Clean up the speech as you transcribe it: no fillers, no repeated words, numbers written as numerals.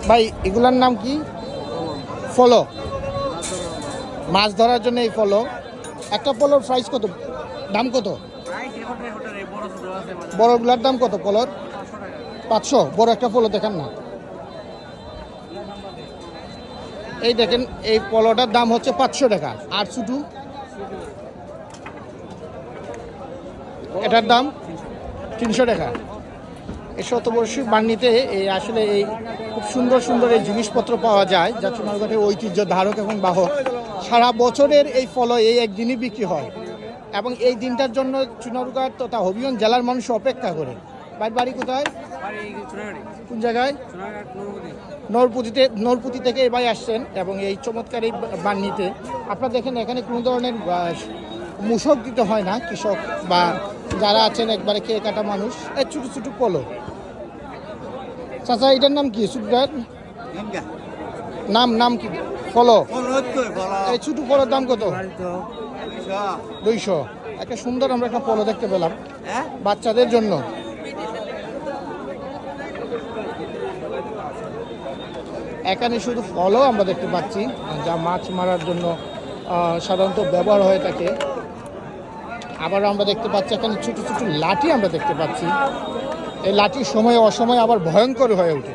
ভাই এগুলার নাম কি? ফলো, মাছ ধরার জন্য এই ফলো। একটা পলোর প্রাইস কত, দাম কত? বড়গুলার দাম কত পলোর? 500। বড় একটা পলো দেখেন না, এই দেখেন এই পলোটার দাম হচ্ছে 500 টাকা। আর ছোটো এটার দাম 300 টাকা। এই শতবর্ষী বান্নিতে এই আসলে এই খুব সুন্দর সুন্দর এই জিনিসপত্র পাওয়া যায়, যা চুনারুঘাটের ঐতিহ্য ধারক এবং বাহক। সারা বছরের এই ফল এই একদিনই বিক্রি হয় এবং এই দিনটার জন্য চুনারুঘাট তথা হবিগঞ্জ জেলার মানুষ অপেক্ষা করে। বাড়ি কোথায়, কোন জায়গায়? নরপুতি থেকে এই ভাই আসছেন এবং এই চমৎকার এই বান্নিতে আপনারা দেখেন এখানে কোনো ধরনের মূসক দিতে হয় না। কৃষক বা যারা আছেন একবারে খেয়ে কাটা মানুষ, এই ছোটো ছোটো পলো। চাচা এটার নাম কি? সুটার নাম কি? ফলো। এই ছোটো ফলোর দাম কত? 200। একটা সুন্দর আমরা একটা পলো দেখতে পেলাম বাচ্চাদের জন্য। এখানে শুধু ফলও আমরা দেখতে পাচ্ছি, যা মাছ মারার জন্য সাধারণত ব্যবহার হয়ে থাকে। আবার আমরা দেখতে পাচ্ছি এখানে ছোটো ছোটো লাঠি আমরা দেখতে পাচ্ছি। এই লাঠির সময় অসময় আবার ভয়ঙ্কর হয়ে ওঠে।